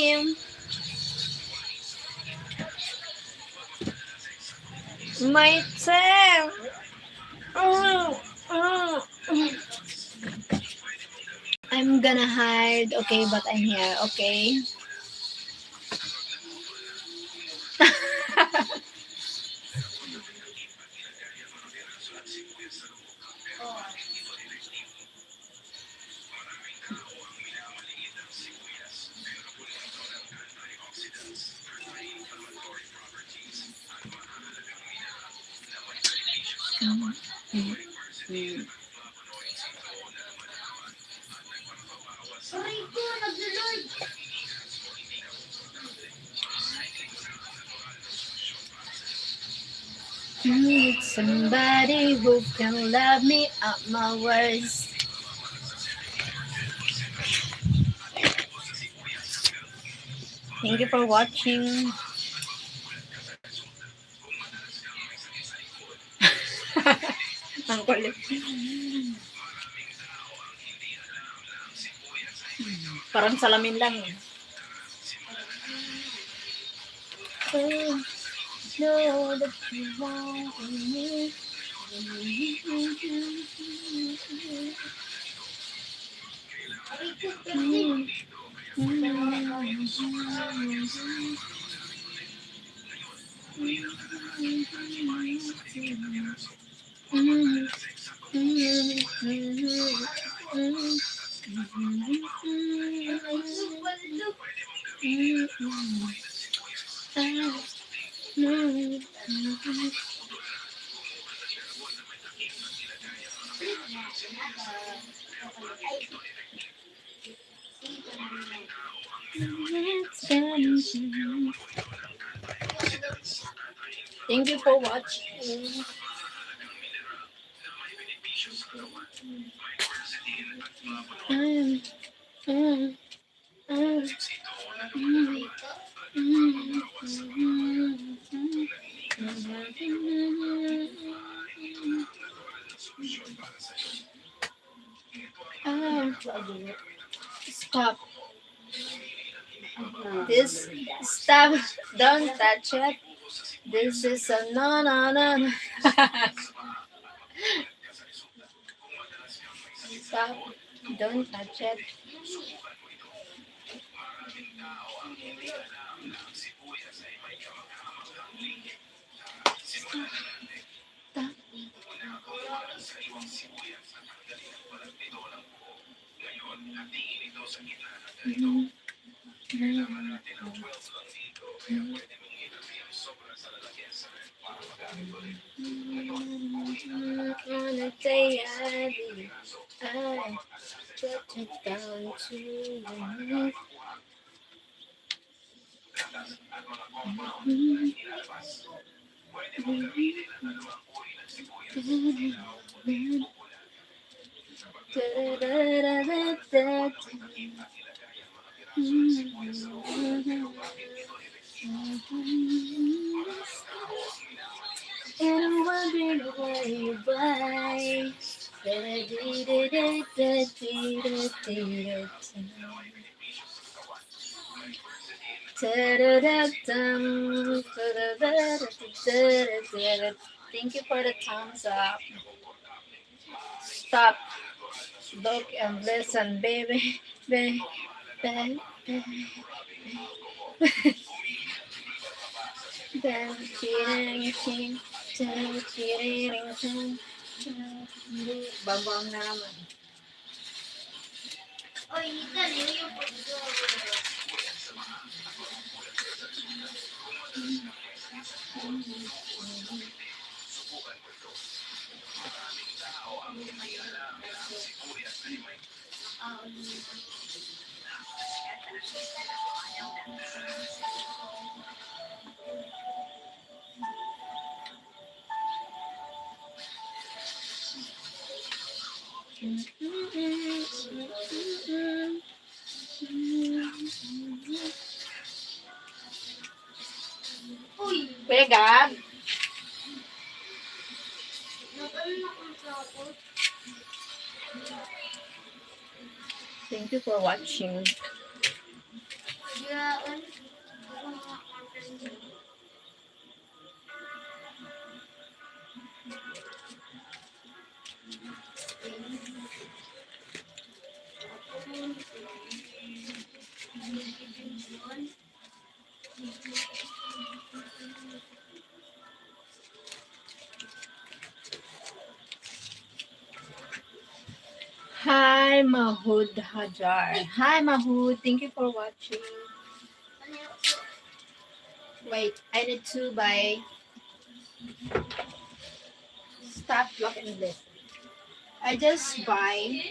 me. My turn. I'm gonna hide. Okay, but I'm here. Okay. Need somebody who can love me at my worst. Thank you for watching. Ang kulit. Parang salamin lang. Know that you want me. Thank you for watching. Stop. This stop. Don't touch it. This is a no. Stop. Don't touch it. On a day I put it down to you. And I'm wondering why you buy. Thank you for the thumbs up. Stop. Look and listen, baby. Baby. Babang na naman. Oy, dali yung Kuya Gab. Thank you for watching. Yeah. Hi, Mahood Hajar. Hi, Mahood. Thank you for watching. Wait, I need to buy. Stop blocking this. I just buy.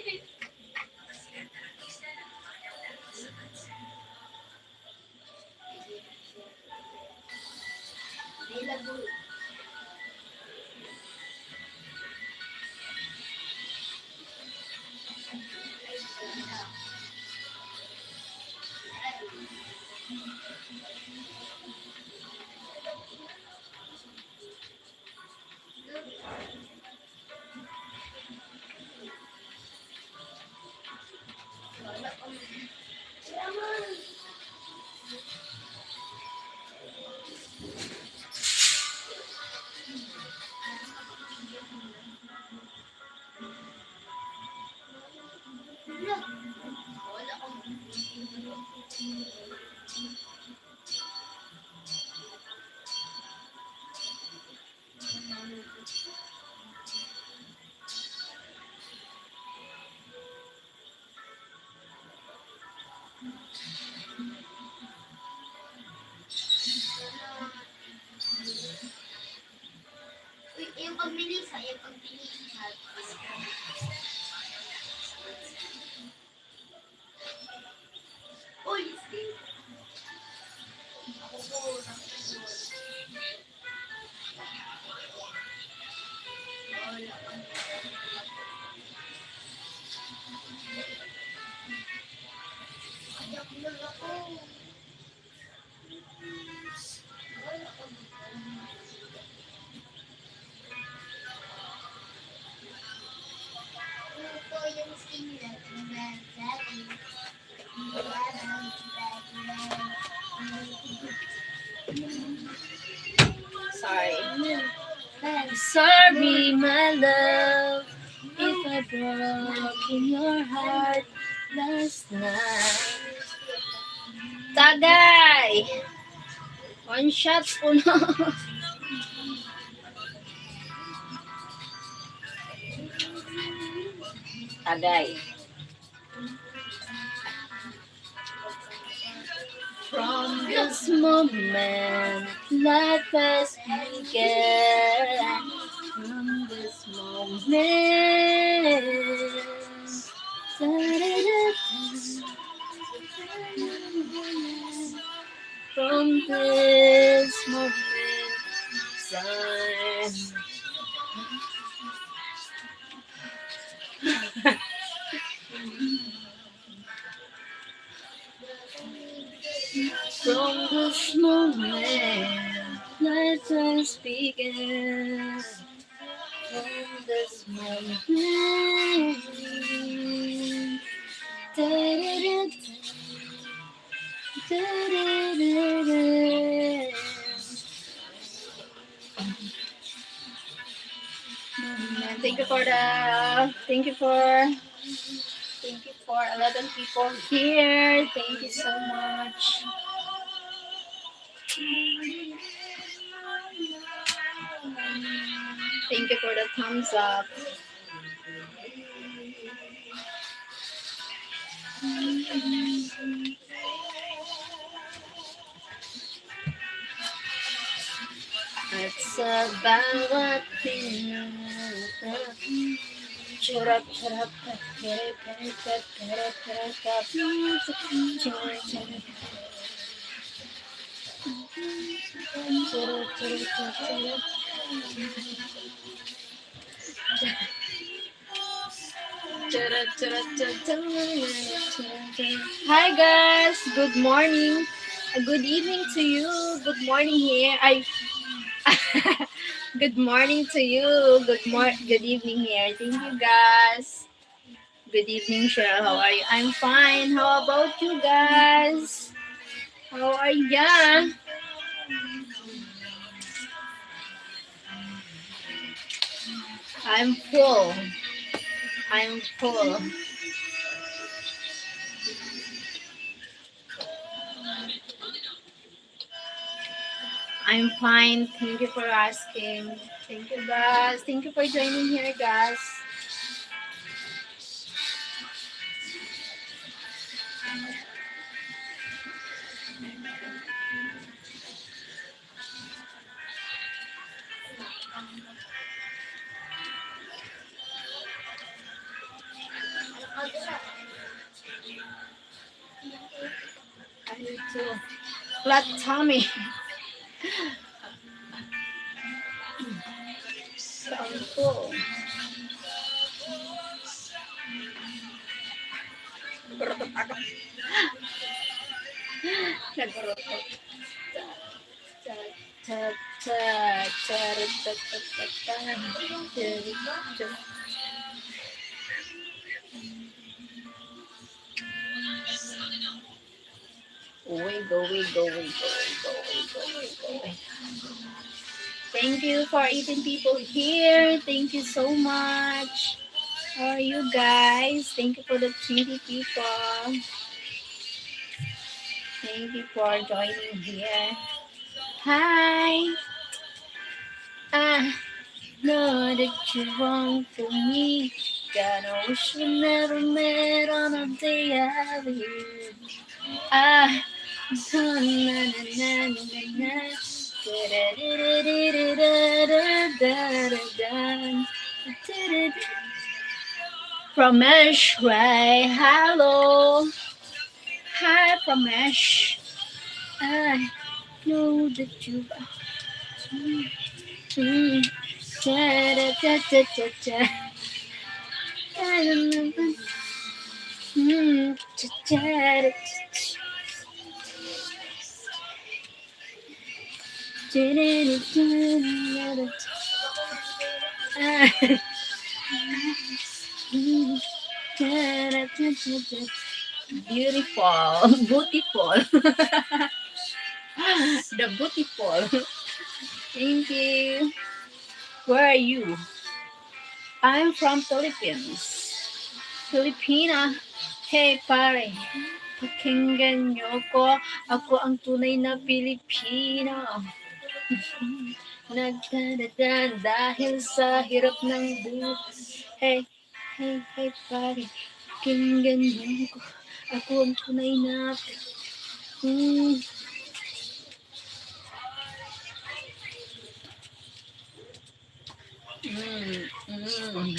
Yung pagbilis ha, yung pagbilis ha. Uy, Steve. Ako po, yung skin nila, sorry. I'm sorry, my love, if I broke in your heart last night. Tagay! One shot po na. Tagay. From this moment, life has begun. From this moment, from this moment, son. From this moment, let us begin. From this moment, thank you for 11 people here. Thank you so much. Thank you for the thumbs up. It's about chirap chirap Hi guys, good morning. Good evening to you. Good morning here. Good morning to you. Good evening here. Thank you guys. Good evening, Cheryl. How are you? I'm fine. How about you guys? How are ya? I'm full. I'm full. I'm fine. Thank you for asking. Thank you, guys. Thank you for joining here, guys. I need to flat tummy. So I'm full. Gurutot ako. Nagurutot. Ta, ta, ta, ta, ta, ta, ta, ta, ta. Wiggle, wiggle, wiggle, wiggle, wiggle, wiggle, wiggle. Thank you for 18 people here. Thank you so much. How are you guys? Thank you for the 20 people. Thank you for joining here. Hi. I know that you want for me. God, I wish we never met on a day I have you. Ah, na na na na na. Pramesh, right? Hello. Hi, Pramesh. I know that you. Mm, da, da, da, da, da, da. Mm, da, da, da, da. Beautiful, beautiful. The beautiful. Thank you. Where are you? I'm from Philippines. Filipina. Hey, pare. Pakinggan niyo ko. Ako ang tunay na Pilipino. Nagdadadan dahil sa hirap ng buhay. Hey, hey, hey, pare. Pakinggan niyo ko. Ako ang tunay na mm, mm.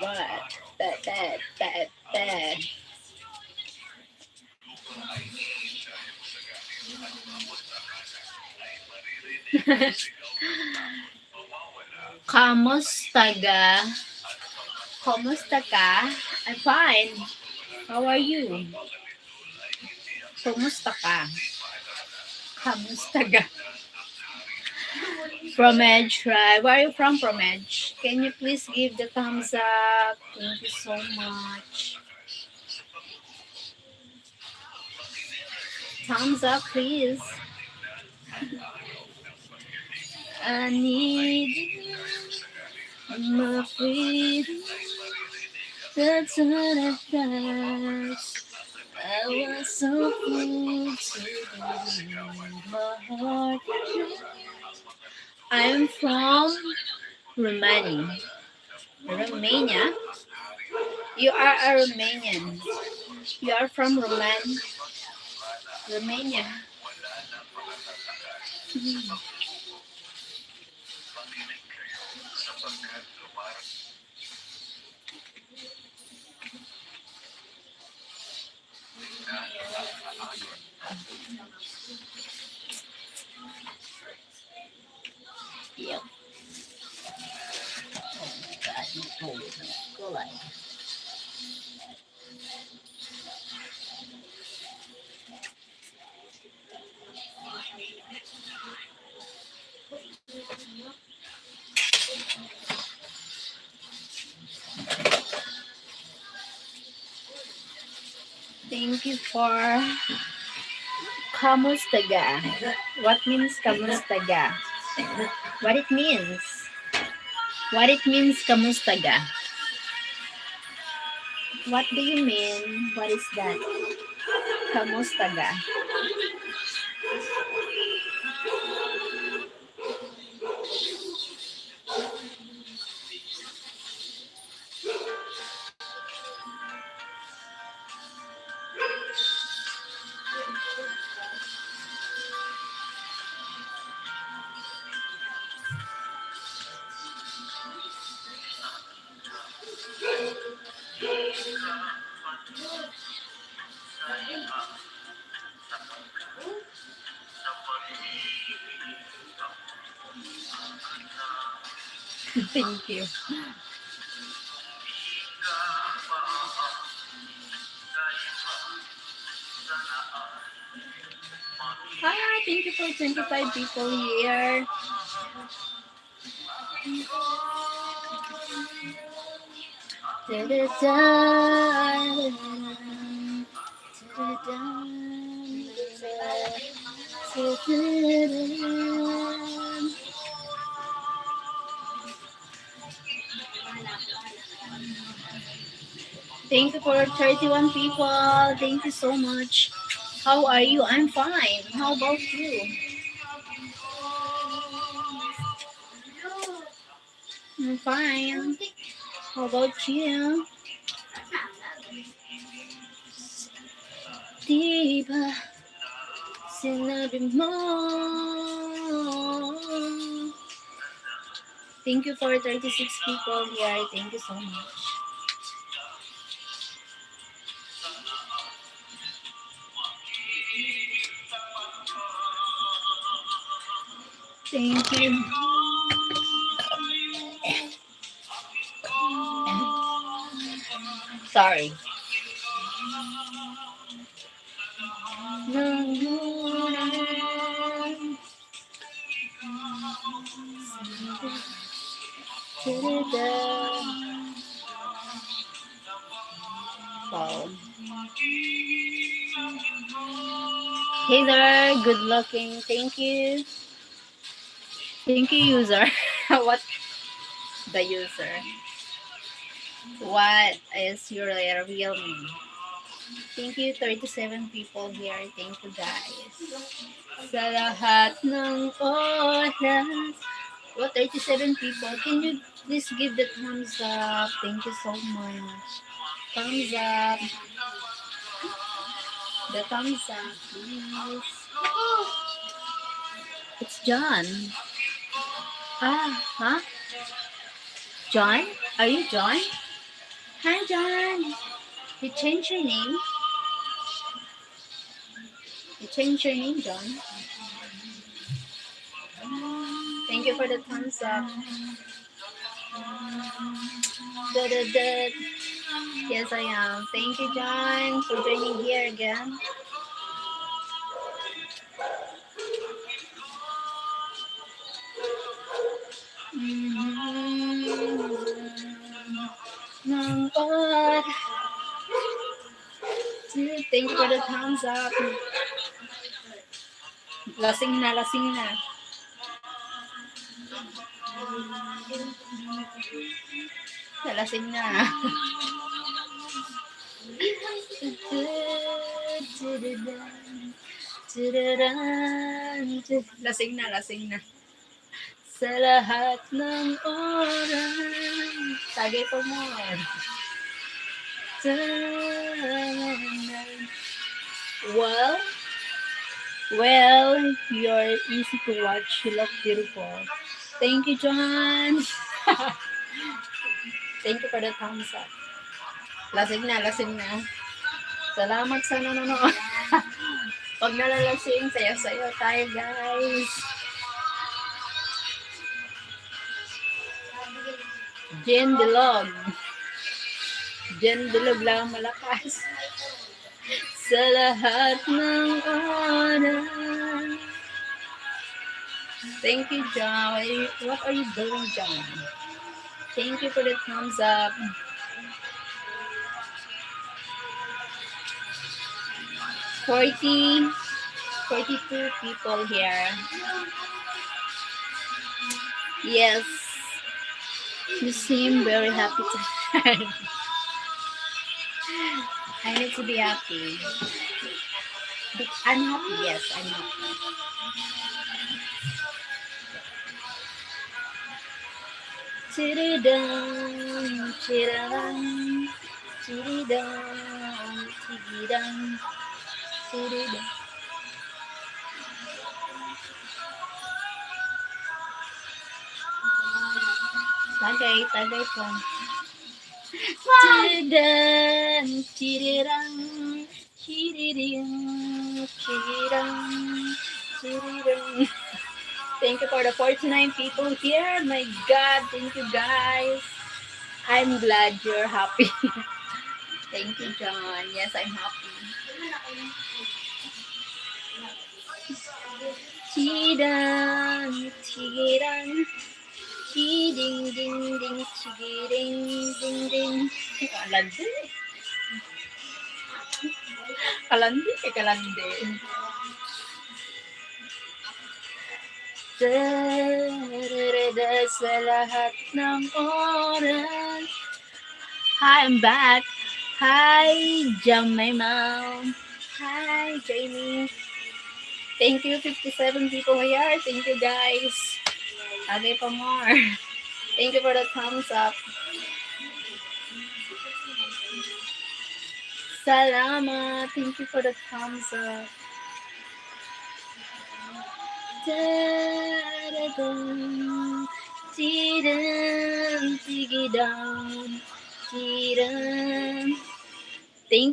What? That. Kamusta ga? Kamusta ka? I'm fine. How are you? Kamusta ka? Kamusta ga? From Edge, right? Where are you from Edge? Can you please give the thumbs up? Thank you so much. Thumbs up, please. I need my freedom. That's what I thought. I was so full to my heart. I'm from Romania. Romania? You are a Romanian. You are from Romania. Yep. Go like. Thank you for kamustaga. What means kamustaga? What it means? What it means kamustaga? What do you mean? What is that? Kamustaga. Thank you. Hi, thank you for 25 people here. Thank you for 31 people. Thank you so much. How are you? I'm fine. How about you? I'm fine. How about you? Diba sinabi mo? Thank you for 36 people here. Thank you so much. Thank you. Sorry. Wow. Hey there, good looking. Thank you. Thank you, user. What the user? What is your real name? Thank you, 37 people here. Thank you, guys. Sa lahat ng oras. What, 37 people? Can you please give the thumbs up? Thank you so much. Thumbs up. The thumbs up, please. It's John. Huh? John? Are you John? Hi, John. You changed your name? You changed your name, John? Thank you for the thumbs up. Da-da-da. Yes, I am. Thank you, John, for joining here again. Thank you for the thumbs up. Lasing na, lasing na. Lasing na. Lasing na, lasing na. Sa lahat ng oras. Tagay po mo. Well, you're easy to watch. You look beautiful. Thank you, John. Thank you for the thumbs up. Lasing na, lasing na. Salamat sa nanonood. Pag nalalasing, sayo-sayo tayo, guys. Jen Dilog. Jen Dilog lang malakas. Sa lahat ng oras. Thank you, John. What are you doing, John? Thank you for the thumbs up. $42 people here. Yes. You seem very happy today. I need to be happy. I'm happy, yes, I'm happy. Tiridang, tiridang, tiridang, tiridang, tiridang. Tagay po. Tiridang, tiridang, tiridang, tiridang, tiridang. Thank Thank you for the 49 people here. My God, thank you guys. I'm glad you're happy. Thank you, John. Yes, I'm happy. Chidan, chidan, chiding, ding, ding, chiding, ding, ding. Kalandi. Kalandi, kalandi. Sa lahat ng oras. Hi, I'm back. Hi, Jemima. Hi, Jamie. Thank you, 57 people here. Thank you, guys. Lagi pa more. Thank you for the thumbs up. Salamat. Thank you for the thumbs up. Thank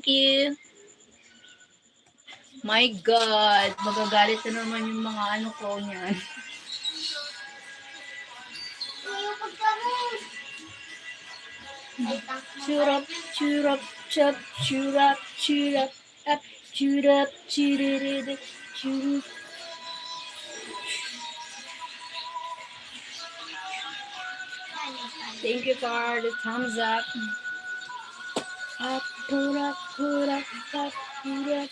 you. My God, magagalit na naman yung mga ano ko niyan. Churap, churap, chup, churap, churap, up, churap, churap, churap. Thank you for the thumbs up. Up, put up, put up, up, put up.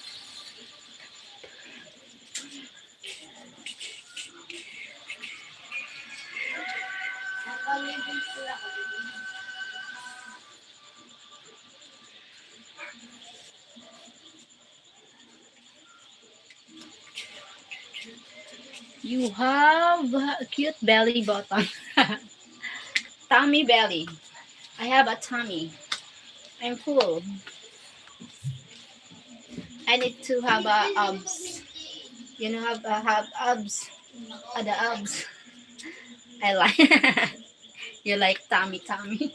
You have a cute belly button. Tummy belly. I have a tummy. I'm full. I need to have abs. You know, have abs. The abs. I like. You like tummy, tummy.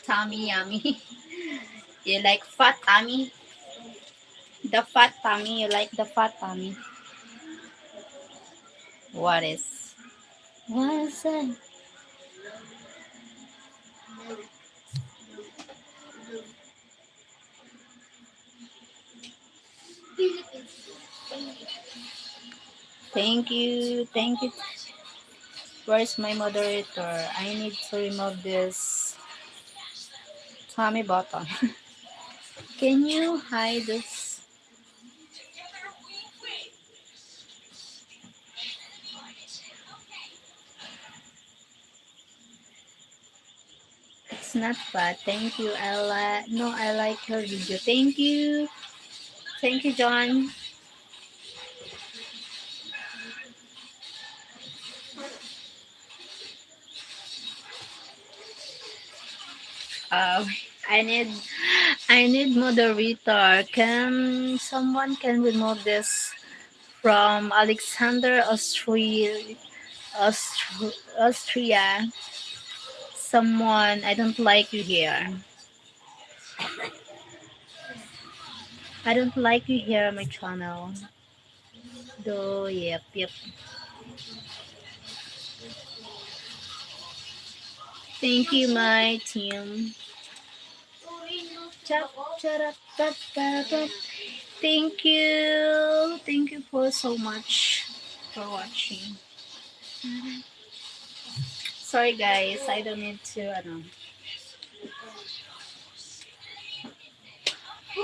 Tummy, yummy. You like fat tummy. The fat tummy. You like the fat tummy. What is it? Thank you. Thank you. Where's my moderator? I need to remove this tummy button. Can you hide this? It's not bad. Thank you, Ella. No, I like her video. Thank you. Thank you, John. I need moderator. Can someone remove this from Alexander Austria? Someone, I don't like you here. I don't like you here on my channel. Though, yep. Thank you, my team. Thank you. Thank you for so much for watching. Sorry guys, I don't need to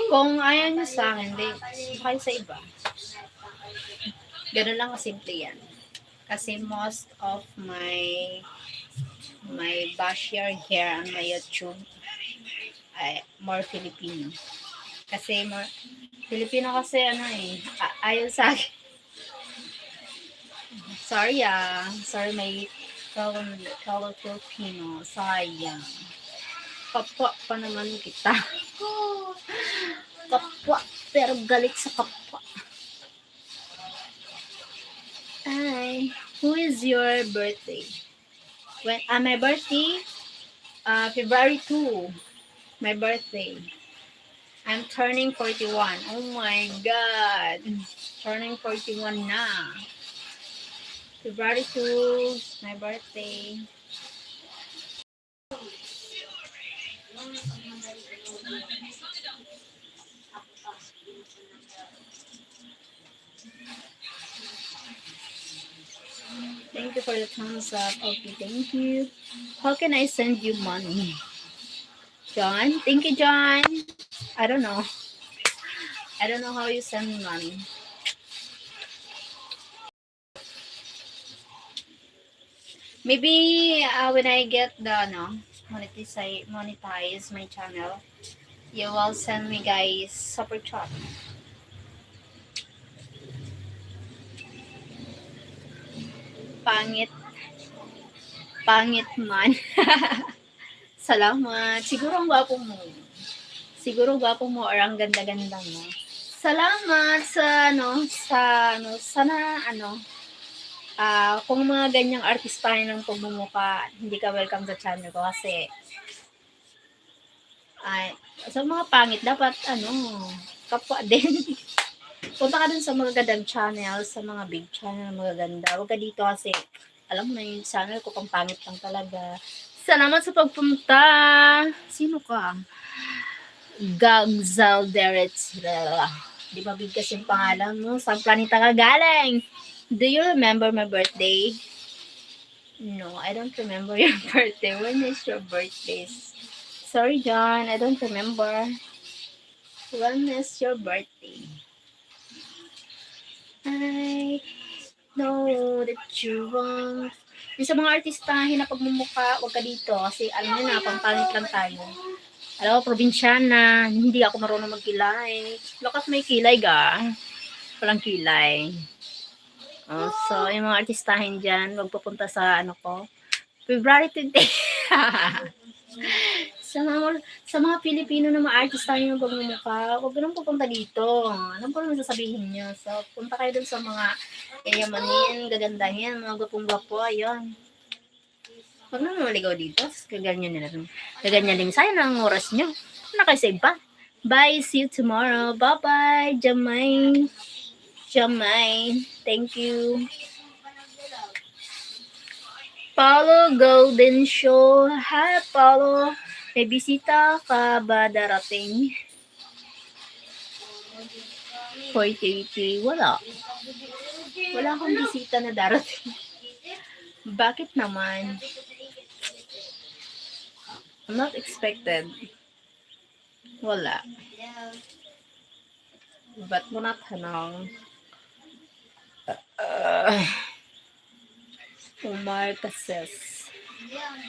Kung ayaw nyo sa akin, kayo sa iba. Ganun lang kasimple yan. Kasi most of my basher here on my YouTube ay more Filipino. Kasi more Filipino kasi ayaw sa akin. Sorry may fellow Filipino. Sayang. Kapwa pa naman kita. Kapwa, pero galit sa kapwa. Hi. Who is your birthday? My birthday? February 2. My birthday. I'm turning 41. Oh my God. Turning 41 na. February 2, my birthday. Thank you for the thumbs up. Okay, thank you. How can I send you money? John? Thank you, John. I don't know. I don't know how you send me money. Maybe when I get the monetize my channel, you will send me guys super chat. Pangit, pangit man. Salamat. Siguro ang gwapo mo. Siguro gwapo mo or ang ganda-ganda mo. Salamat sa sana kung mga ganyang artistahin ng pagmumukha, hindi ka welcome sa channel ko kasi ay sa mga pangit dapat kapwa din. Punta ka dun sa mga gandang channel, sa mga big channel, mga ganda. Huwag ka dito kasi alam mo na yung channel ko pang pangit lang talaga. Salamat sa pagpunta. Sino ka? Gagzalderets. Di ba bigkas yung pangalan mo? Saan planeta ka galing? Do you remember my birthday? No, I don't remember your birthday. When is your birthday? Sorry, John. I don't remember. When is your birthday? I know that you want. Yung sa mga artistahin na pagmumukha, huwag ka dito. Kasi alam mo na, pampangit lang tayo. Alam mo, probinsyana, hindi ako marunong magkilay. Look at may kilay ga. Walang kilay. Oh, so, yung mga artistahin dyan, huwag pupunta sa February 20. sa mga Pilipino na mga artista yung pagmumukha, huwag ganun pupunta dito. Alam ko naman sasabihin nyo. So, punta kayo dun sa mga yayamanin, gagandahin, mga gwapong-gwapo, ayun. Huwag naman maligaw dito. Kaganyan nila. Kaganyan din. Sayang na ang oras nyo. Nakasave pa. Bye. See you tomorrow. Bye-bye. Jamay. Jamay. Thank you. Paulo Golden Show. Hi, Paulo. May bisita ka ba darating? 4:30. Wala. Wala akong bisita na darating. Bakit naman? I'm not expected. Wala. Ba't mo natanong? Umar Cases.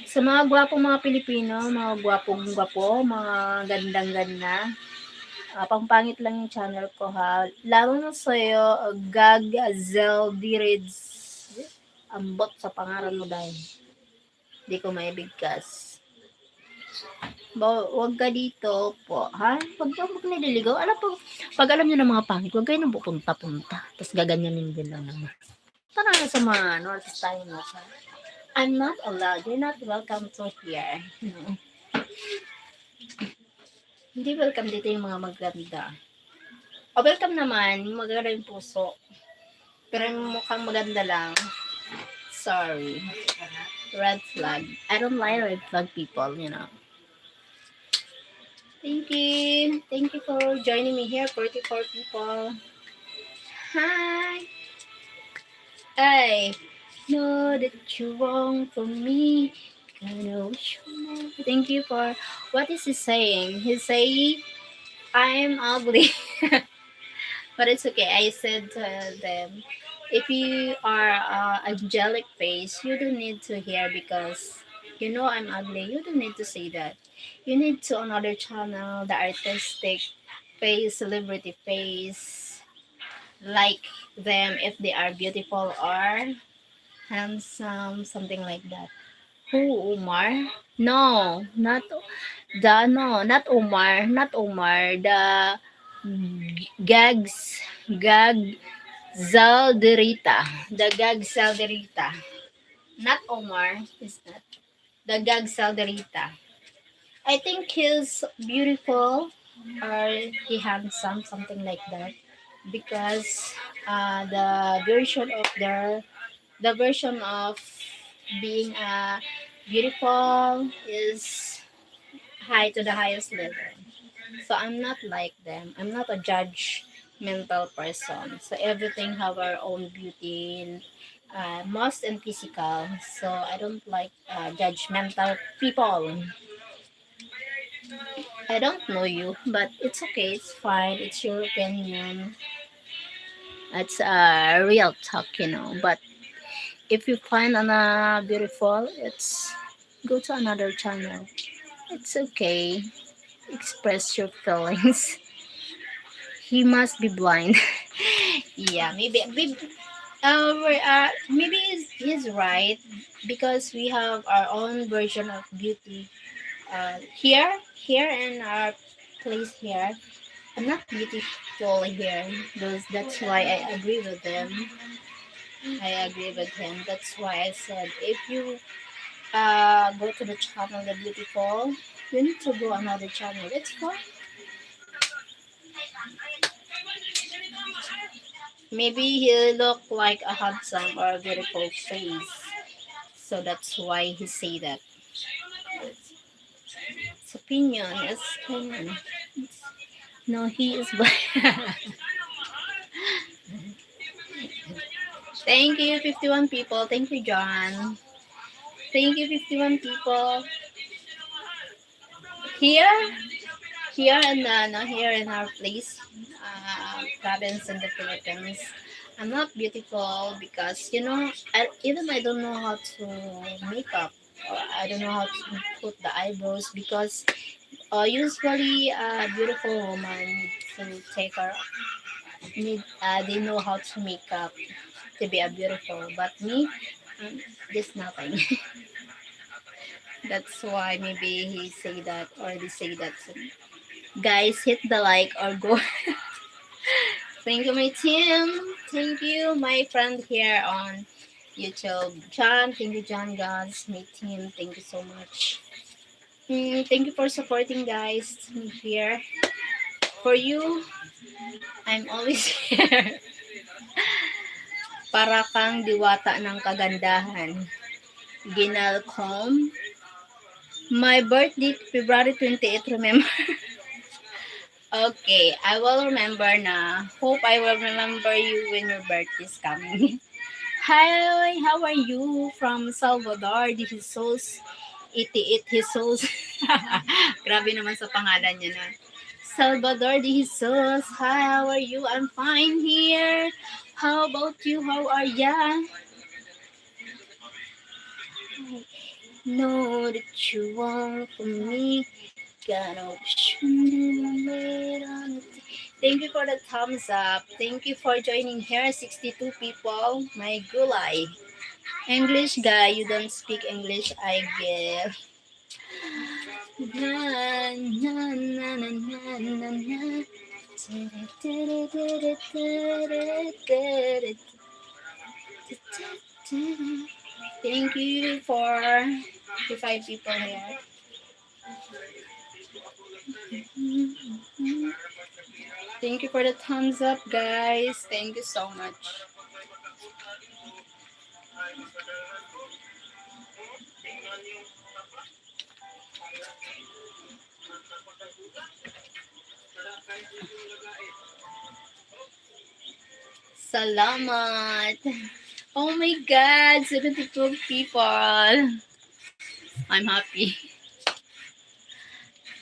Sa mga gwapong mga Pilipino, mga gwapong-gwapo, mga gandang-ganda, pangpangit lang yung channel ko ha. Lalo na sa'yo, Gag Zeldirids. Ambot sa pangalan mo dahil. Hindi ko maibigkas. Huwag ka dito po, ha? Huwag nililigaw. Alam po, pag alam nyo ng mga pangit, huwag kayo nang pupunta-punta. Tapos gaganyanin din lang naman. Tara na sa mga artistahin mo. I'm not allowed. You're not welcome to here. No. Hindi welcome dito yung mga maganda. O welcome naman, yung maganda yung puso. Pero yung mukhang maganda lang. Sorry. Red flag. I don't like red flag people, you know. Thank you. Thank you for joining me here, 44 people. Hi. I know that you want from me. I know you know. Thank you for what is he saying? He's saying I'm ugly. But it's okay. I said to them, if you are angelic face, you don't need to hear because you know I'm ugly. You don't need to say that. You need to another channel, the artistic face, celebrity face, like them if they are beautiful or handsome, something like that. Who, Umar? No, not not Umar, not Umar. The Gag Zalderita. The Gag Zalderita. Not Omar, is that? The Gag Zalderita. I think he's beautiful or he handsome, something like that. Because the version of their the version of being beautiful is high to the highest level. So I'm not like them. I'm not a judgmental person. So everything have our own beauty, most and physical. So I don't like judgmental people. I don't know you, but it's okay. It's fine. It's your opinion. It's a real talk. But if you find Anna beautiful, it's go to another channel. It's okay. Express your feelings. He must be blind. Yeah, maybe he's right because we have our own version of beauty. Here in our place here, I'm not beautiful here. That's why I agree with them. I agree with him. That's why I said if you go to the channel the beautiful, you need to go another channel. It's fine. Maybe he look like a handsome or a beautiful face. So that's why he say that. It's opinion. It's opinion. No, he is black. Thank you, 51 people. Thank you, John. Thank you, 51 people. Here, here in our place, province in the Philippines. I'm not beautiful because I don't know how to make up. Or I don't know how to put the eyebrows because usually a beautiful woman needs to take her they know how to make up to be a beautiful, but me, um, just nothing. That's why maybe he say that or they say that. So, guys, hit the like or go. Thank you, my team. Thank you, my friend here on YouTube, John. Thank you, John. Guys, my team. Thank you so much. Thank you for supporting, guys. Me here for you. I'm always here. Para kang diwata ng kagandahan. Ginalcom. My birthday, February 28th, remember? Okay, I will remember na. Hope I will remember you when your birthday is coming. Hi, how are you? From Salvador de Jesus. 88 Jesus. Grabe naman sa pangalan niya na. Salvador de Jesus. Hi, how are you? I'm fine here. How about you? How are ya? Know that you want from me. Got option on it. Thank you for the thumbs up. Thank you for joining here. 62 people. My gulay. English guy, you don't speak English, I guess. Na, na, na, na, na, na, na. Thank you for the 5 people here. Thank you for the thumbs up, guys. Thank you so much. Salamat. Oh my God, 72 people. I'm happy.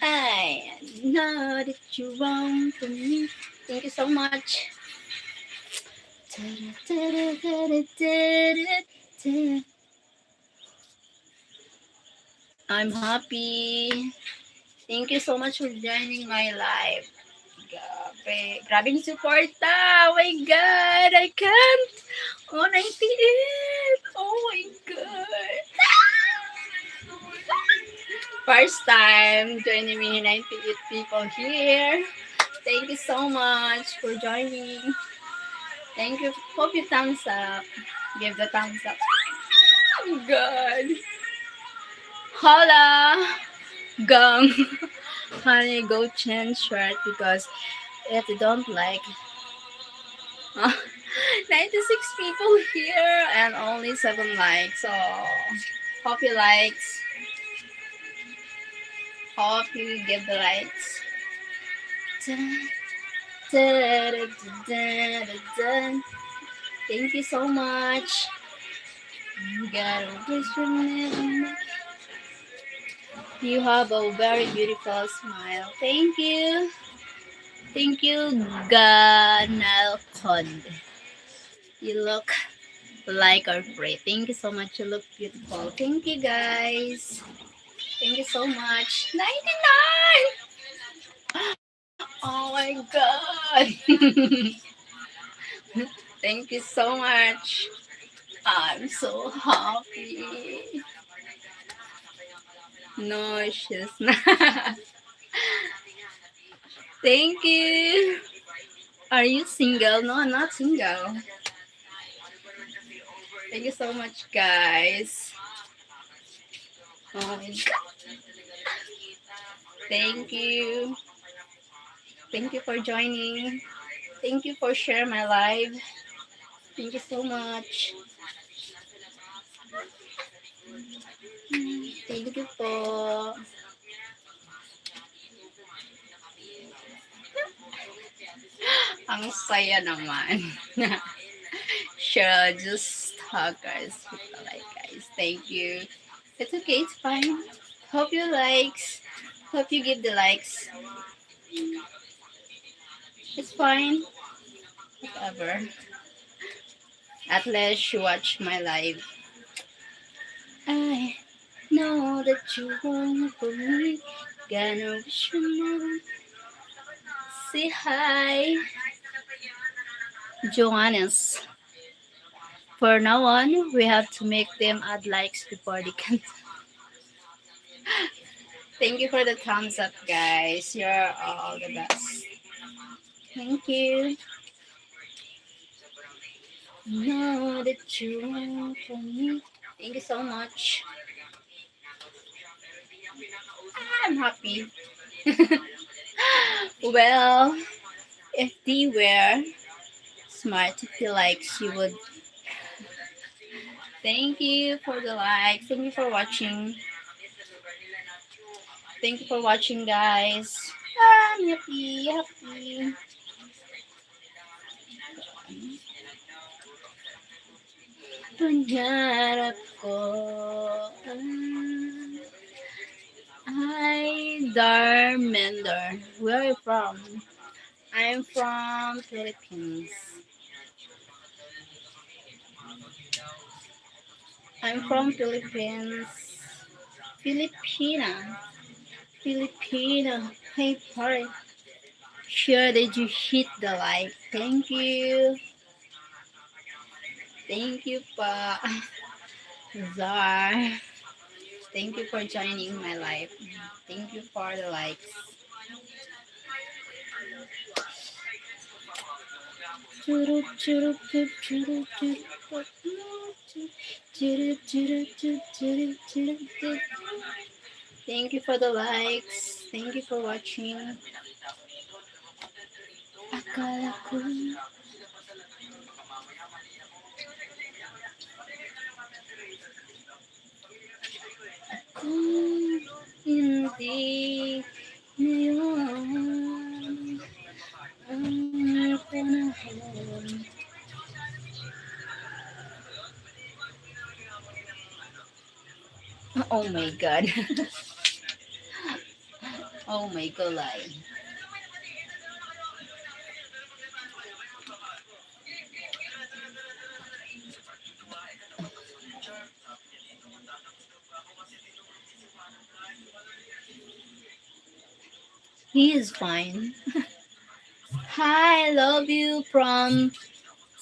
I know that you want from me. Thank you so much. I'm happy. Thank you so much for joining my live. Grabing suporta. Oh my God, I can't. Oh, 98. Oh my God. First time joining me, 98 people here. Thank you so much for joining. Thank you. Hope you thumbs up. Give the thumbs up. Oh God. Hola. Gang. Honey, go change shirt because if you don't like 96 people here and only 7 likes. So, hope you likes. Hope you give the likes. Dun, dun, dun, dun, dun. Thank you so much. You got a wish from heaven. You have a very beautiful smile. Thank you. Thank you, Ganalcon. You look like our free. Thank you so much. You look beautiful. Thank you, guys. Thank you so much. 99! Oh my god. Thank you so much. I'm so happy. No, she's not. Thank you. Are you single? No, I'm not single. Thank you so much, guys. Oh my god. Thank you. Thank you for joining. Thank you for sharing my live. Thank you so much. Thank you po. Ang saya naman. Sure, just talk guys. Like guys. Thank you. It's okay, it's fine. Hope you likes. Hope you give the likes. It's fine. Whatever. At least you watch my live. I know that you want for me. Gonna wish you never. Say hi, Johannes. For now on, we have to make them add likes before they can. Thank you for the thumbs up, guys. You're all the best. Thank you. Know that you want from me. Thank you so much. I'm happy. Well, if they were smart, if they likes, you would. Thank you for the likes. Thank you for watching. Thank you for watching, guys. I'm happy. Pangarap ko. Hi, Darmender. Where are you from? I'm from Philippines. I'm from Philippines. Filipina. Hey, sorry. Sure, did you hit the like? Thank you. Thank you, pa. Zar. Thank you for joining my life. Thank you for the likes. Thank you for the likes. Thank you for watching. Akala ko. Kung hindi ngayon ang panahon. Oh my god. Oh my god. He is fine. Hi, love you from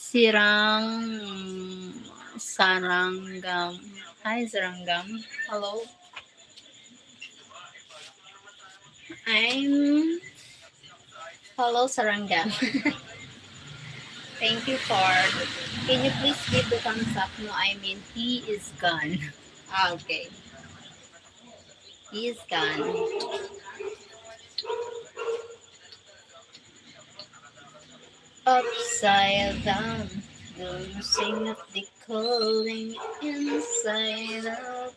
Sarangam. Hi, Sarangam. Hello. I'm. Hello, Sarangam. Thank you for. Can you please give the thumbs up? No, I mean, he is gone. Okay. He is gone. Upside down. Don't sing of the calling inside out.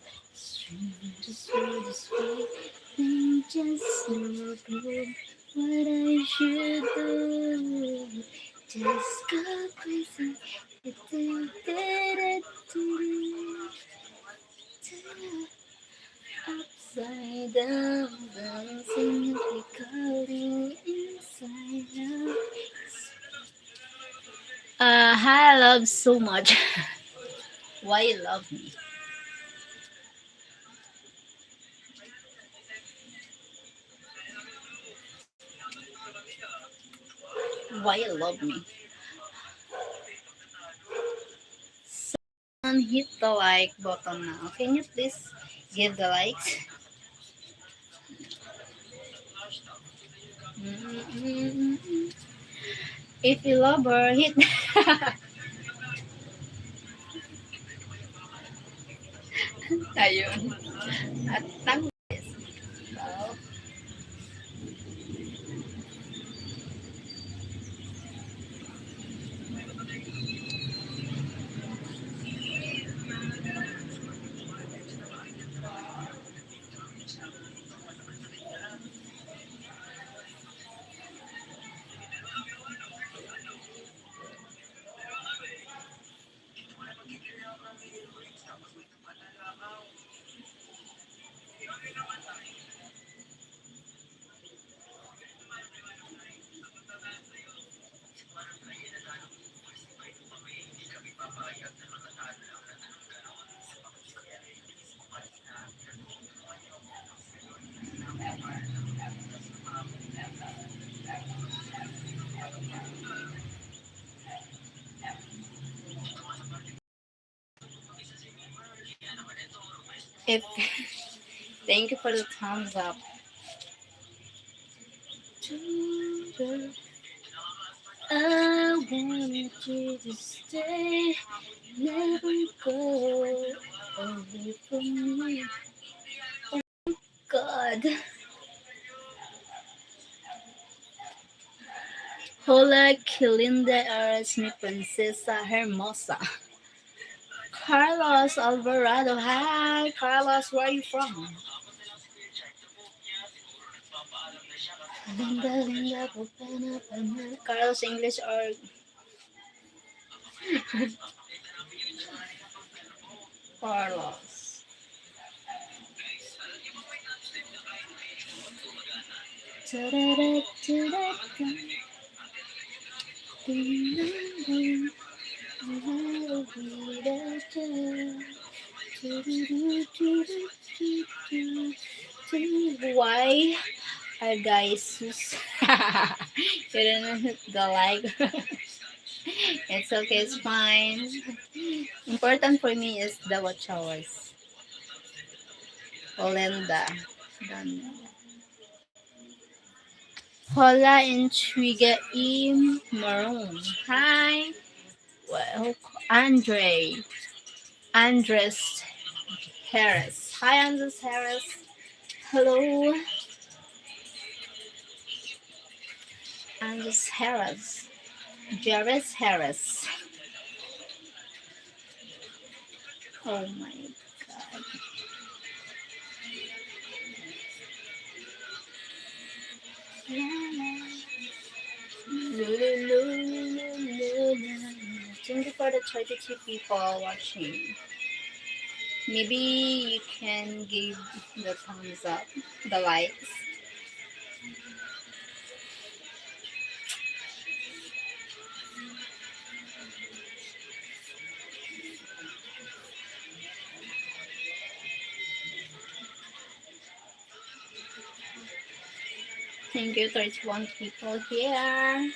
Just for the sweet thing, just no clue what I should do. Just go crazy. Upside down, dancing of the calling inside out. Hi, love so much. Why you love me? Why you love me? Someone hit the like button now. Can you please give the likes? If you love her, hit. Ayun. At tang so, if thank you for the thumbs up. I want you to stay, never go away from me. God. Hola, que linda eres mi princesa hermosa. Carlos Alvarado. Hi, Carlos. Where are you from? Linda, linda, pupena, pena. Carlos English or Carlos? Why are guys you didn't hit the like? It's okay, it's fine. Important for me is the watch hours. Olenda. Done. Hola, Intriga E. Maroon. Hi. Well, Andre. Andres Harris. Hi, Andres Harris. Hello, Andres Harris. Jarvis Harris. Oh my god. Thank you for the 32 people watching. Maybe you can give the thumbs up, the likes. Thank you, 31 people here.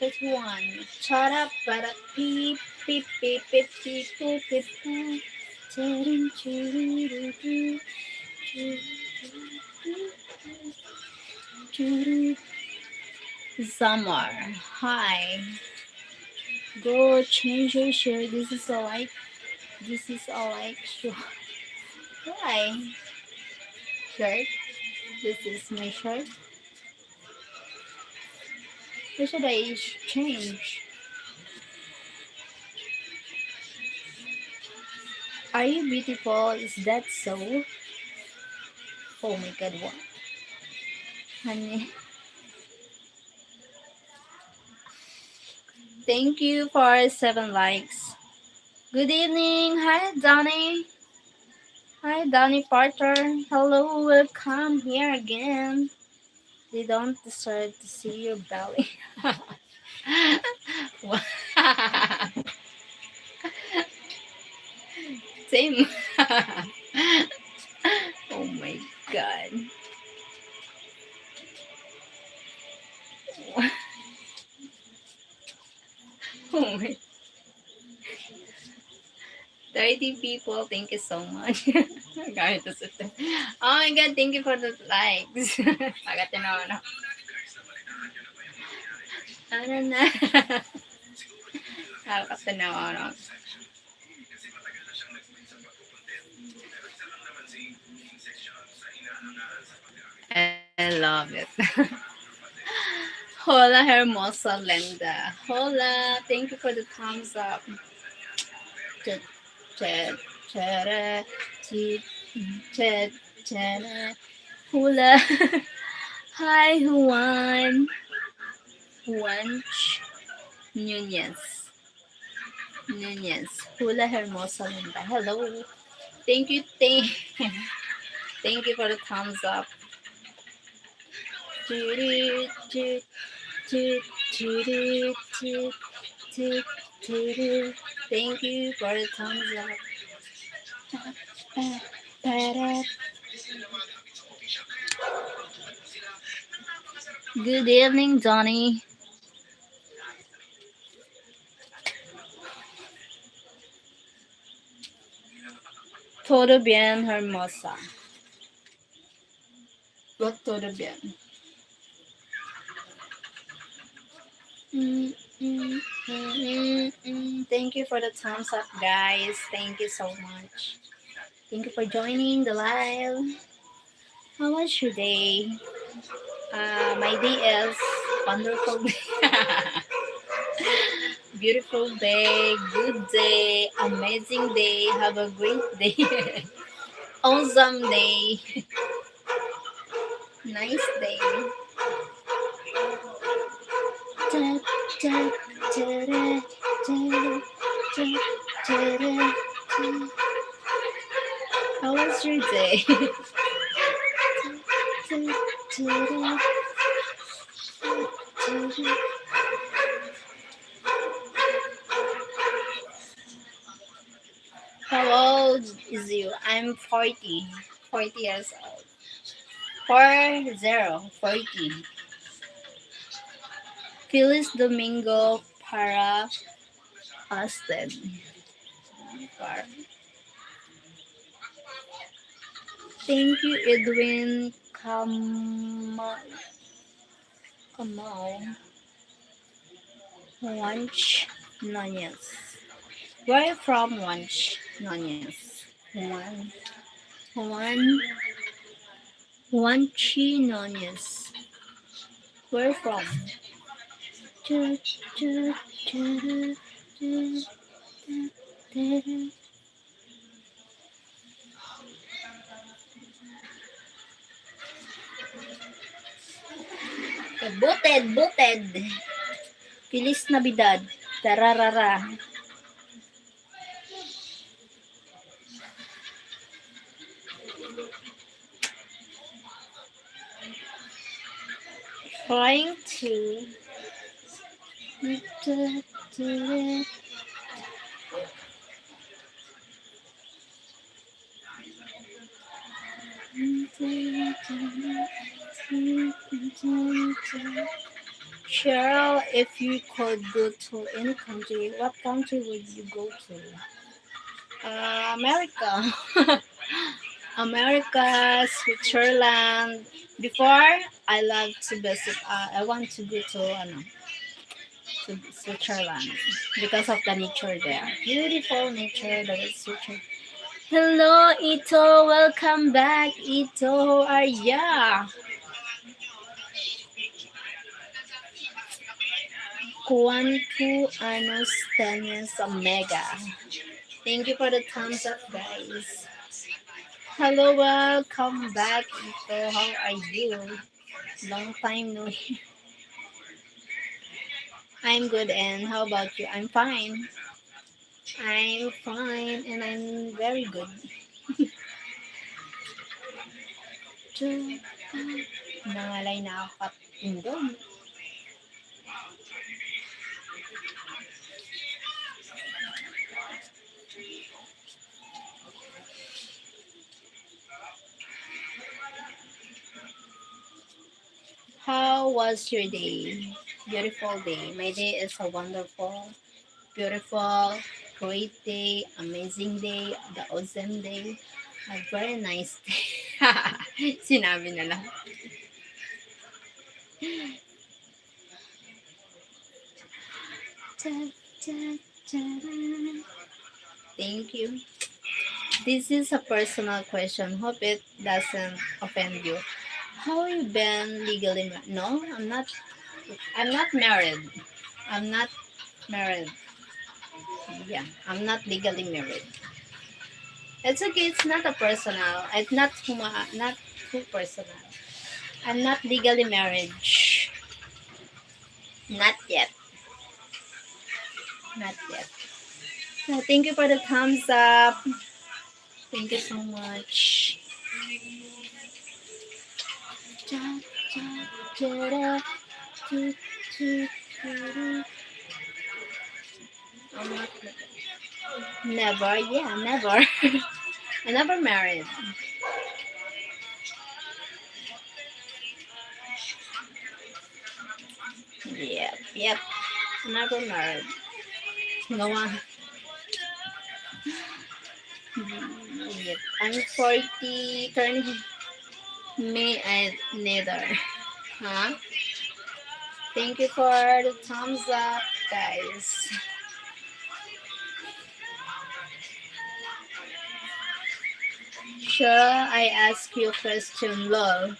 31. Shut up, but up, beep, beep, beep, beep, beep, beep, beep, beep. Zamar, hi. Go change your shirt. This is a like. This is a like shirt. Why? Shirt. This is my shirt. Why should I change? Are you beautiful? Is that so? Oh my god, what? Honey. Thank you for 7 likes. Good evening. Hi, Donnie. Hi, Donnie Porter. Hello, welcome here again. They don't deserve to see your belly. Same. Oh my god. Oh my 30 people, thank you so much. Kahit sa oh my god, thank you for the likes. Agad na ano. Ano na. Nakakatanawa ano. I love it. Hola, hermosa Linda. Hola, thank you for the thumbs up. Ch- ch- chara, chi- ch- chara. Hola. Hi, Juan. Juan Nunez. Nunez. Hola, hermosa Linda. Hello. Thank you, thank you for the thumbs up. Toot, toot, toot, toot, toot, toot, toot. Thank you for the thumbs up. Good evening, Donnie. Todo bien, hermosa. What todo bien? Thank you for the thumbs up, guys. Thank you so much. Thank you for joining the live. How was your day? My day is wonderful. Beautiful day, good day, amazing day. Have a great day. Awesome day. Nice day. How was your day? How old is you? I'm 40. 40 years old. 40. Feliz Domingo para Austin. Thank you, Edwin Kamal. Wanch Nunez. Where are you from, Wanch Nunez? Juan Wanchi Nunez. Where are you from? Booted. Feliz Navidad. Tararara. Trying to Cheryl, if you could go to any country, what country would you go to? America. America, Switzerland. Before, I love to visit. I want to go to Switzerland because of the nature there. Beautiful nature that is Switzerland. Hello, Ito. Welcome back, Ito. How are ya? Cuanto anos tienes, Omega? Thank you for the thumbs up, guys. Hello, welcome back, Ito. How are you? Long time no hear. I'm good, and how about you? I'm fine. I'm fine, and I'm very good. Nangalay na ako katindog. How was your day? Beautiful day. My day is a wonderful, beautiful, great day, amazing day, the awesome day, a very nice day. Sinabi na lang. Thank you. This is a personal question. Hope it doesn't offend you. How you been legally married? No, I'm not. I'm not married. I'm not married. Yeah, I'm not legally married. It's okay. It's not a personal. It's not too personal. I'm not legally married. Not yet. Not yet. So thank you for the thumbs up. Thank you so much. I'm not. Never. Yeah, never. I never married. Yep, yep. Never married. No one. Yep. I'm 40, turning me and neither. Huh? Thank you for the thumbs up, guys. Shall I ask you a question, love?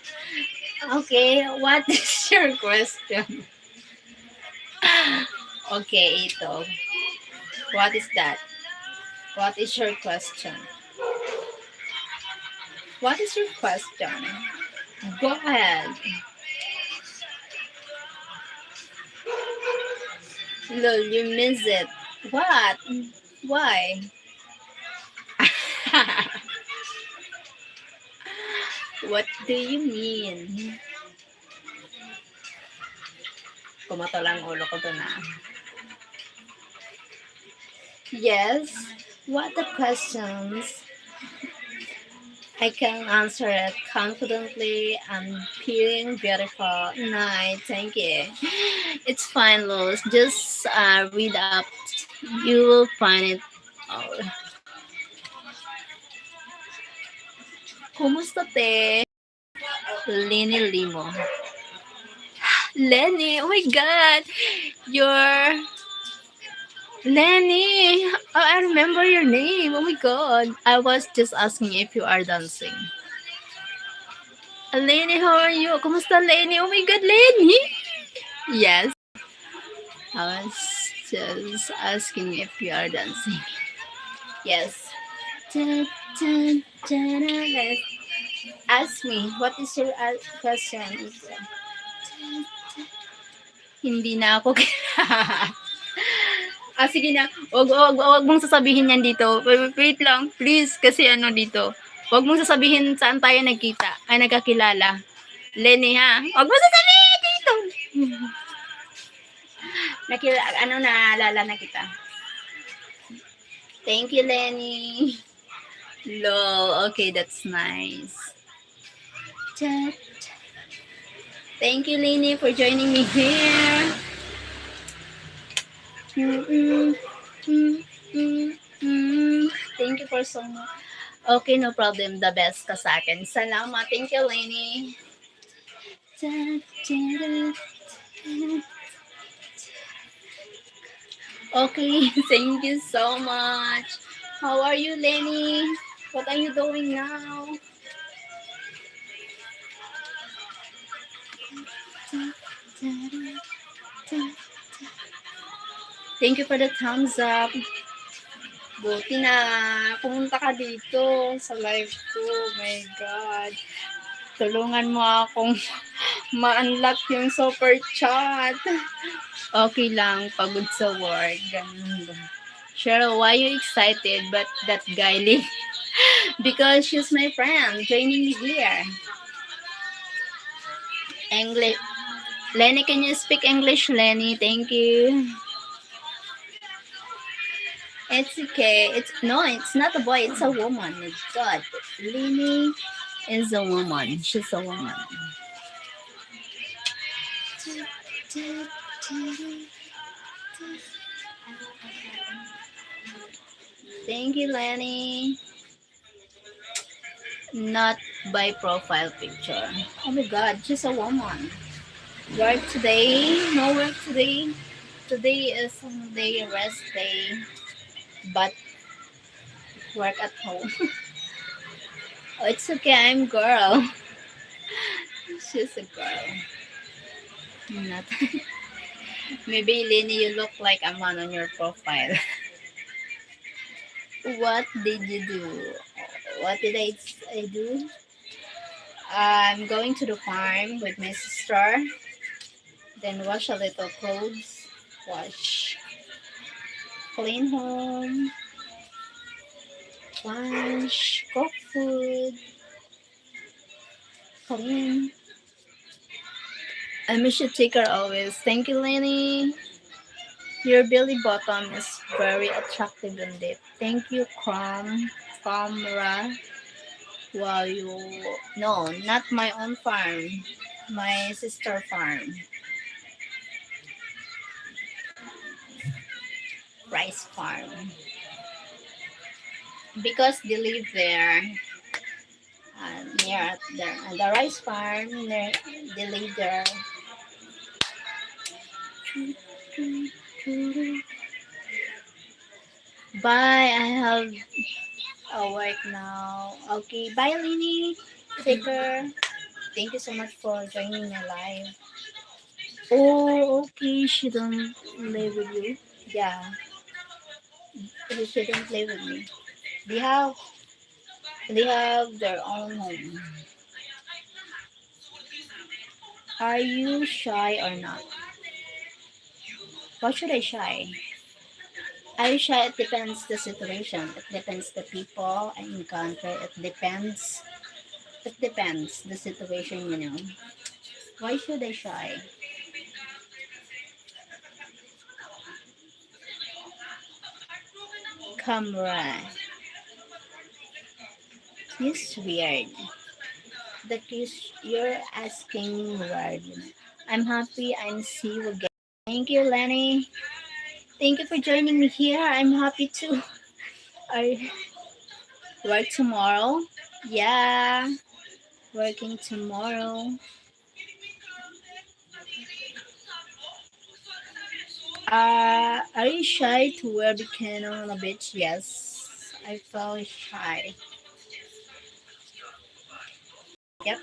Okay, what is your question? Okay, ito. What is that? What is your question? What is your question? Go ahead. Lol, you miss it. What? Why? What do you mean? Kumato lang ulo ko to na. Yes. What the questions? I can answer it confidently. I'm feeling beautiful. Nice, thank you. It's fine, Los. Just read up. You will find it all. Kumusta, te? Lenny Limo. Lenny, oh my God. You're Lenny. Oh, I remember your name. Oh my God. I was just asking if you are dancing. Lenny, how are you? Kumusta, Lenny? Oh my God, Lenny. Yes. I was just asking if you are dancing. Yes. Let's ask me. What is your question? Hindi na ako sige na. Wag mong sasabihin yan dito. Wait lang, please. Kasi ano dito. Wag mong sasabihin saan tayo nagkita. Ay, nagkakilala. Lenny, ha? Wag mong sasabihin dito. Naalala na kita. Thank you, Lenny. Lol. Okay, that's nice. Thank you, Lenny, for joining me here. Thank you for so much. Okay, no problem. The best ka sa akin. Salamat. Thank you, Lenny. Okay, thank you so much. How are you, Lenny? What are you doing now? Thank you for the thumbs up. Buti na pumunta ka dito sa live ko. My God. Tulungan mo akong ma-unlock yung super chat. Okay lang, pagod sa work. Ganun. Cheryl, why you excited? But that guy leave? Because she's my friend, joining me here. English. Lenny, can you speak English, Lenny? Thank you. It's okay. It's not a boy. It's a woman. It's God. Lenny is a woman. She's a woman. Thank you, Lenny. Not by profile picture. Oh my God, she's a woman. Work today? No work today. Today is Sunday, rest day, but work at home. Oh, it's okay. I'm girl. She's a girl. Not. Maybe Lenny, you look like a man on your profile. What did you do? What did I do? I'm going to the farm with my sister. Then wash a little clothes. Wash. Clean home. Wash. Cook food. Clean. I miss you, taker always. Thank you, Lenny. Your belly bottom is very attractive and deep. Thank you, Camera. Wow, no, not my own farm. My sister farm. Rice farm. Because they live there. Near the rice farm, they live there. Bye, I have a work now. Okay, bye, Lini. Take care. Thank you so much for joining my live. Oh, okay, she don't live with you. Yeah, she don't live with me. They have their own home. Are you shy or not? What should I shy? Are you shy? It depends the situation. It depends the people I encounter. It depends the situation, you know. Why should I shy? Camera. It's weird. That is, you're asking weird. I'm happy I'm see you again. Thank you, Lenny. Thank you for joining me here. I'm happy to. I work tomorrow. Yeah, working tomorrow. Are you shy to wear bikini on the beach? Yes, I felt shy. Yep.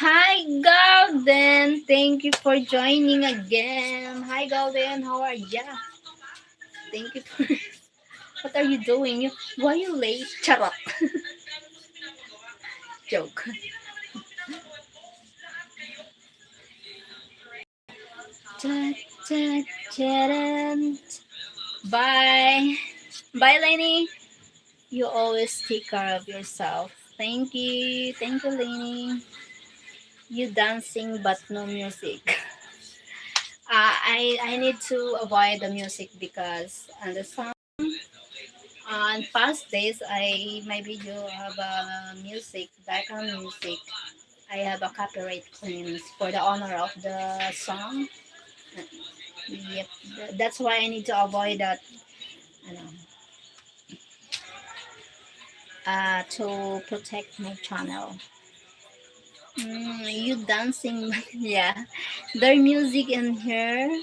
Hi, Golden. Thank you for joining again. Hi, Golden. How are ya? Thank you for. What are you doing? Why are you late? Charot. Joke. Bye. Bye, Lenny. You always take care of yourself. Thank you. Thank you, Lenny. You dancing but no music. I need to avoid the music because on the song on past days my video have a music, background music. I have a copyright claims for the owner of the song. Yep, that's why I need to avoid that. You know, to protect my channel. You dancing, yeah. Their music in her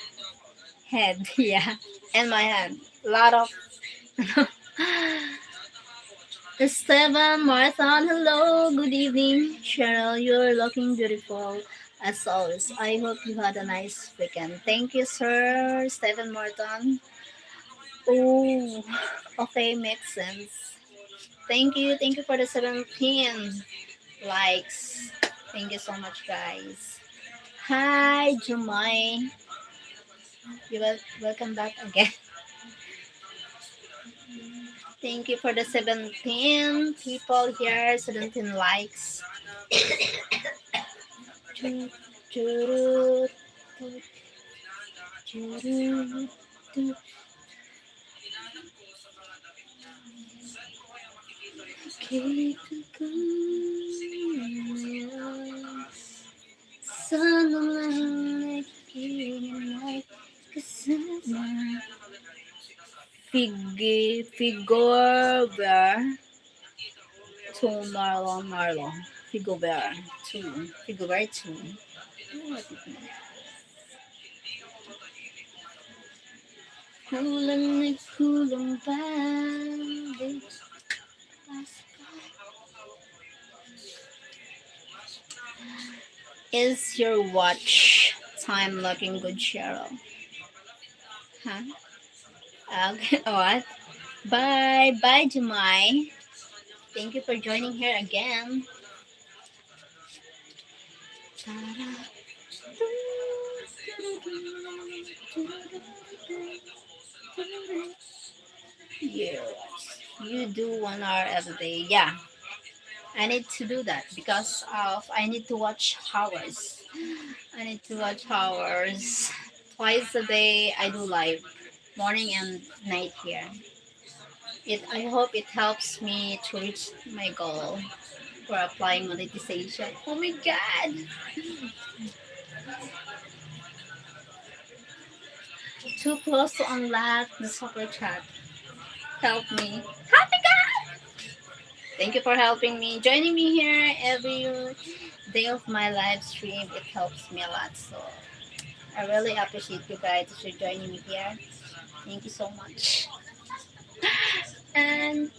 head, yeah, and my head. A lot of. Esteban Marathon, hello, good evening. Cheryl, you're looking beautiful as always. I hope you had a nice weekend. Thank you, sir. Esteban Marathon. Oh, okay, makes sense. Thank you for the 17 likes. Thank you so much, guys. Hi, Jumai. Welcome back again. Thank you for the 17 people here, 17 likes. Choo, choo, choo, choo, choo. Keep going. Sana lang nakikinig kasama. Figure to Marlon. Figure to. Figure to. Kulang na kulang ba? Is your watch time looking good, Cheryl? Huh? Okay, what? Bye. Bye, Jumai. Thank you for joining here again. Yes, you do 1 hour every day. Yeah, I need to do that because of I need to watch hours. I need to watch hours twice a day. I do live morning and night here. I hope it helps me to reach my goal for applying monetization. Oh my god! Too close to unlock the super chat. Help me. Help me, God! Thank you for helping me, joining me here every day of my live stream. It helps me a lot. So I really appreciate you guys for joining me here. Thank you so much. And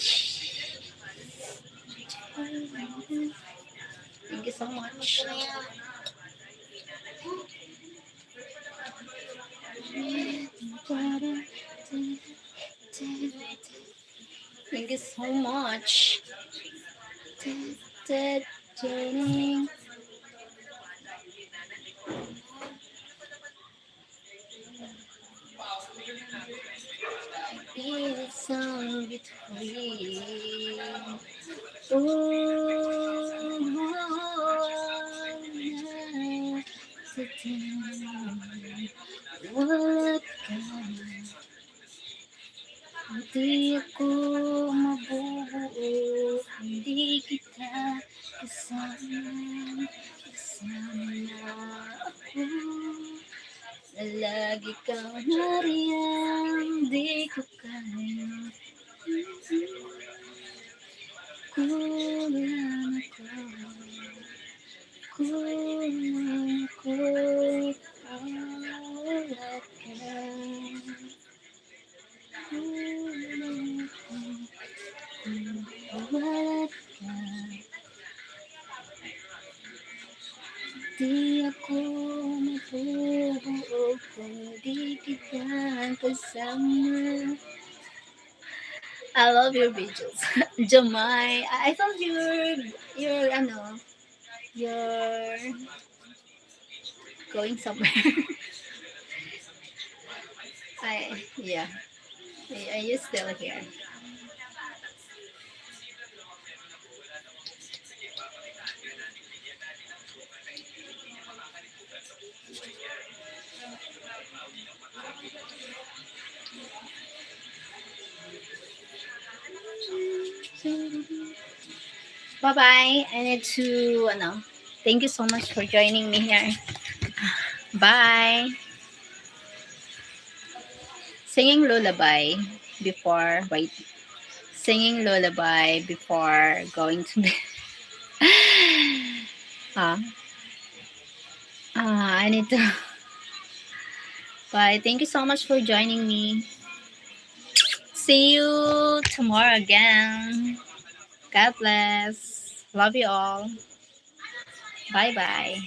thank you so much. Thank you so much. It's on between. Wala ka, hindi ako mabubuo, hindi kita kasama, kasama ako. Lagi kang nariyan, di ko kaya. Kulang ako, kulang ako, wala ka. Kulang ako, wala ka. Di ako mabubuo kung di kita kasama. I love your videos. Jamai, I thought you're going somewhere. Yeah. Are you still here? Bye bye. I need to thank you so much for joining me here. Bye. Singing lullaby before wait. Singing lullaby before going to bed. I need to. Bye. Thank you so much for joining me. See you tomorrow again. God bless. Love you all. Bye bye.